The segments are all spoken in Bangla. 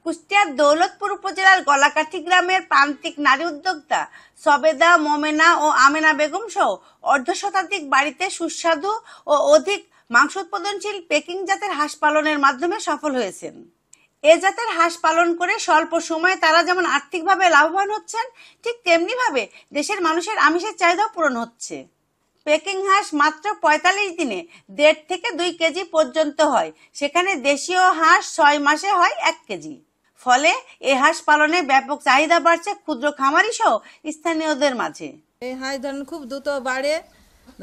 কুষ্টিয়ার দৌলতপুর উপজেলার গলাকাঠি গ্রামের প্রান্তিক নারী উদ্যোক্তা সবেদা, মোমেনা ও আমেনা বেগম সহ অর্ধশতাধিক বাড়িতে সুস্বাদু ও অধিক মাংস উৎপাদনশীল পেকিং জাতের হাঁস পালনের মাধ্যমে সফল হয়েছেন। এ জাতের হাঁস পালন করে স্বল্প সময়ে তারা যেমন আর্থিকভাবে লাভবান হচ্ছেন, ঠিক তেমনি ভাবে দেশের মানুষের আমিষের চাহিদাও পূরণ হচ্ছে। পেকিং হাঁস মাত্র ৪৫ দিনে ১.৫ থেকে ২ কেজি পর্যন্ত হয়, সেখানে দেশীয় হাঁস ৬ মাসে হয় ১ কেজি। ফলে এই হাঁস পালনে ব্যাপক চাহিদা বাড়ছে ক্ষুদ্র খামারি সহ স্থানীয়দের মাঝে। এই হাঁস ধরেন খুব দ্রুত বাড়ে,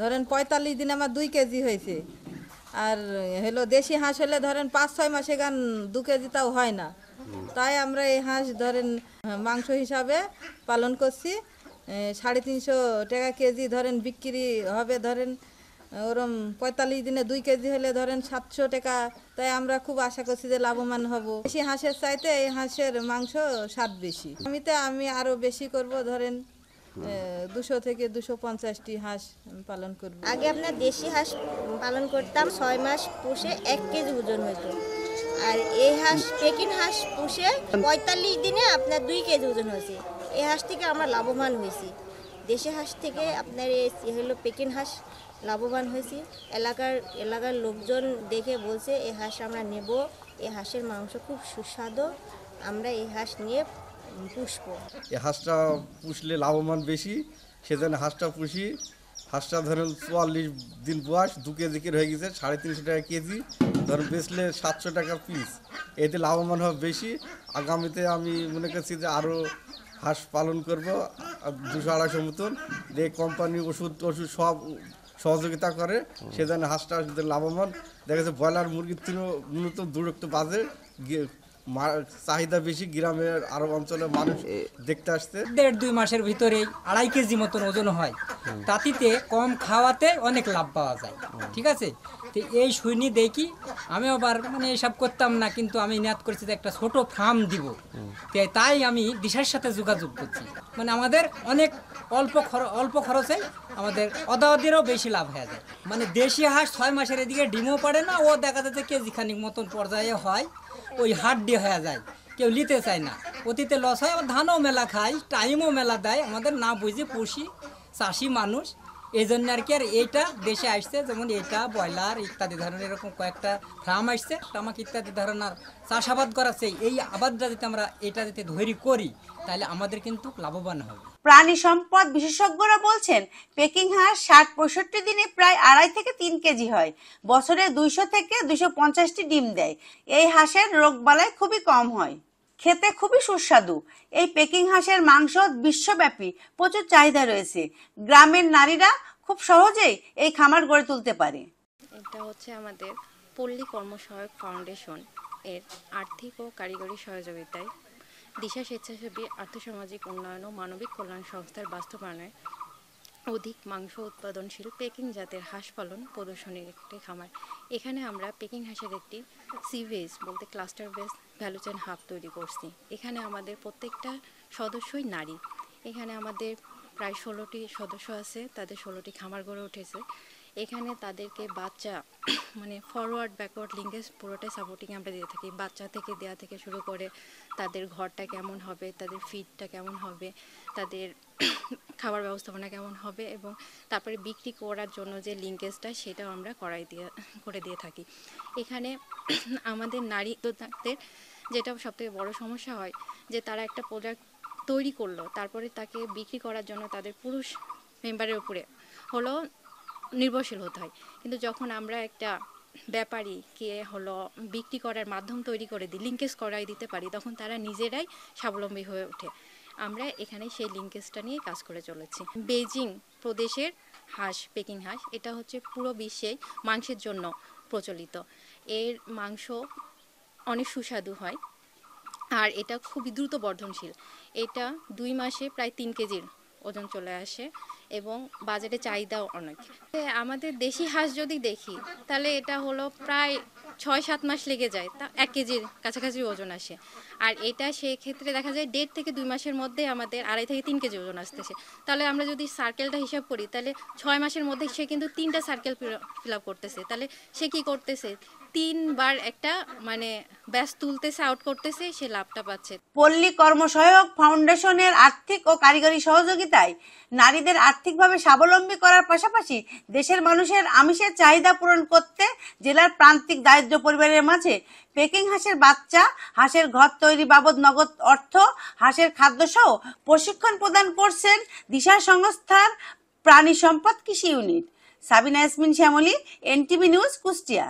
ধরেন ৪৫ দিনে আমার ২ কেজি হয়েছে। আর হলো দেশি হাঁস হলে ধরেন ৫-৬ মাসে গান ২ কেজি তাও হয় না। তাই আমরা এই হাঁস ধরেন মাংস হিসাবে পালন করছি। ৩৫০ টাকা কেজি ধরেন বিক্রি হবে, ধরেন ওরম ৪৫ দিনে ২ কেজি হলে ধরেন ৭০০ টাকা। তাই আমরা খুব আশা করছি যে লাভবান হব। দেশি হাঁসের চাইতে এই হাঁসের মাংস স্বাদ বেশি। আমি আরও বেশি করব, ধরেন ২০০ থেকে ২৫০টি হাঁস পালন করব। আগে আপনার দেশি হাঁস পালন করতাম, ৬ মাস পুষে ১ কেজি ওজন হতো। আর এই হাঁস পেকিং হাঁস পুষে ৪৫ দিনে আপনার ২ কেজি ওজন হয়েছে। এই হাঁস থেকে আমরা লাভবান হয়েছি। দেশি হাঁস থেকে আপনার এই হলো পেকিং হাঁস লাভবান হয়েছি। এলাকার লোকজন দেখে বলছে এই হাঁস আমরা নেব, এই হাঁসের মাংস খুব সুস্বাদু, আমরা এই হাঁস নিয়ে পুষবো। এই হাঁসটা পুষলে লাভবান বেশি, সেজন্য হাঁসটা পুষি। হাঁসটা ধরেন ৪৪ দিন বয়স, ২ কেজি করে হয়ে গেছে, ৩৫০ টাকা কেজি। ধরেন বেচলে ৭০০ টাকা পিস, এতে লাভবান হবে বেশি। আগামীতে আমি মনে করছি যে আরও হাঁস পালন করব ২০০-২৫০ মতন। এই কোম্পানি ওষুধ সব সহযোগিতা করে, সেজন্য হাঁসটা লাভবান। দেখা যাচ্ছে ব্রয়লার মুরগির থেকেও ন্যূনতম ২ রক্ত বাজে চাহিদা বেশি, গ্রামের আরব অঞ্চলের মানুষ দেখতে আসছে। ১.৫-২ মাসের ভিতরেই ২.৫ কেজি মতন ওজন হয়। তাতিতে কম খাওয়াতে অনেক লাভ পাওয়া যায়। ঠিক আছে, তো এই শুনি দেখি আমি আবার এসব করতাম না, কিন্তু আমি নিয়াত করছি যে একটা ছোট ফার্ম দিব। তাই আমি দিশার সাথে যোগাযোগ করছি। আমাদের অনেক অল্প খরচে আমাদের অদাওয়াদেরও বেশি লাভ হয়ে যায়। দেশি হাঁস ৬ মাসের এদিকে ডিমও পারে না, ও দেখা যাচ্ছে কেজি খানিক মতন পর্যায়ে হয়, ওই হাড্ডি হয়ে যায়, কেউ নিতে চায় না। অতীতে লস হয়, আবার ধানও মেলা খায়, টাইমও মেলা দেয়, আমাদের না বুঝে পুষি চাষি মানুষ, এই জন্য আর কি। আর এইটা দেশে আসছে, যেমন এটা ব্রয়লার ইত্যাদি ধরনের এরকম কয়েকটা ফার্ম আসছে, তামাক ইত্যাদি ধরনের চাষাবাদ করাচ্ছে। এই আবাদটা যদি আমরা এটা যদি ধৈর্য করি, তাহলে আমাদের কিন্তু লাভবান হবে। প্রাণী সম্পদ বিশেষজ্ঞরা বলছেন, পেকিং হাঁস ৬০-৬৫ দিনে প্রায় ২.৫ থেকে ৩ কেজি হয়, বছরে ২০০ থেকে ২৫০টি ডিম দেয়। এই হাঁসের রোগবালাই খুবই কম হয়, খেতে খুবই সুস্বাদু। এই পেকিং হাঁসের মাংস বিশ্বব্যাপী প্রচুর চাহিদা রয়েছে। গ্রামের নারীরা খুব সহজেই এই খামার গড়ে তুলতে পারে। এটা হচ্ছে আমাদের পল্লী কর্মসহায়ক ফাউন্ডেশন এর আর্থিক ও কারিগরি সহযোগিতায় দিশা স্বেচ্ছাসেবী আর্থসামাজিক উন্নয়ন ও মানবিক কল্যাণ সংস্থার বাস্তবায়নে অধিক মাংস উৎপাদনশীল পেকিং জাতের হাঁস পালন প্রদর্শনীর একটি খামার। এখানে আমরা পেকিং হাঁসের একটি সিভেজ বলতে cluster base value chain hub তৈরি করছি। এখানে আমাদের প্রত্যেকটা সদস্যই নারী। এখানে আমাদের প্রায় 16টি সদস্য আছে, তাদের 16টি খামার গড়ে উঠেছে। এখানে তাদেরকে বাচ্চা ফরওয়ার্ড ব্যাকওয়ার্ড লিঙ্কেজ পুরোটাই সাপোর্টিং আমরা দিয়ে থাকি। বাচ্চা থেকে দেওয়া থেকে শুরু করে তাদের ঘরটা কেমন হবে, তাদের ফিডটা কেমন হবে, তাদের খাবার ব্যবস্থাপনা কেমন হবে, এবং তারপরে বিক্রি করার জন্য যে লিঙ্কেজটা সেটাও আমরা করে দিয়ে থাকি। এখানে আমাদের নারী উদ্যোক্তাদের যেটা সবথেকে বড় সমস্যা হয়, যে তারা একটা প্রোডাক্ট তৈরি করলো, তারপরে তাকে বিক্রি করার জন্য তাদের পুরুষ মেম্বারের উপরে নির্ভরশীল হতে হয়। কিন্তু যখন আমরা একটা ব্যাপারীকে বিক্রি করার মাধ্যম তৈরি করে দিই, লিঙ্কেজ করাই দিতে পারি, তখন তারা নিজেরাই স্বাবলম্বী হয়ে ওঠে। আমরা এখানে সেই লিঙ্কেজটা নিয়ে কাজ করে চলেছি। বেজিং প্রদেশের হাঁস, পেকিং হাঁস, এটা হচ্ছে পুরো বিশ্বে মাংসের জন্য প্রচলিত। এর মাংস অনেক সুস্বাদু হয়, আর এটা খুবই দ্রুত বর্ধনশীল। এটা ২ মাসে প্রায় ৩ কেজির ওজন চলে আসে, এবং বাজারে চাহিদাও অনেক। আমাদের দেশি হাঁস যদি দেখি, তাহলে এটা প্রায় ৬-৭ মাস লেগে যায়, তা ১ কেজির কাছাকাছি ওজন আসে। আর এটা সেক্ষেত্রে দেখা যায় ১.৫ থেকে ২ মাসের মধ্যে আমাদের ২.৫ থেকে ৩ কেজি ওজন আসতেছে। তাহলে আমরা যদি সার্কেলটা হিসাব করি, তাহলে ৬ মাসের মধ্যে সে কিন্তু ৩টা সার্কেল ফিল আপ করতেছে। তাহলে সে কী করতেছে, 3বার একটা মানে ব্যাস তুলতেছে, আউট করতেছে, সে লাভটা পাচ্ছে। পল্লী কর্মসহায়ক ফাউন্ডেশনের আর্থিক ও কারিগরি সহযোগিতায় নারীদের আর্থিকভাবে স্বাবলম্বী করার পাশাপাশি দেশের মানুষের আমিষের চাহিদা পূরণ করতে জেলার প্রান্তিক দারিদ্র পরিবারের মাঝে পেকিং হাঁসের বাচ্চা, হাঁসের ঘর তৈরি বাবদ নগদ অর্থ, হাঁসের খাদ্যসহ প্রশিক্ষণ প্রদান করছেন দিশা সংস্থার প্রাণী সম্পদ কৃষি unit. Sabina Yasmin Shyamoli, NTV news, Kushtia.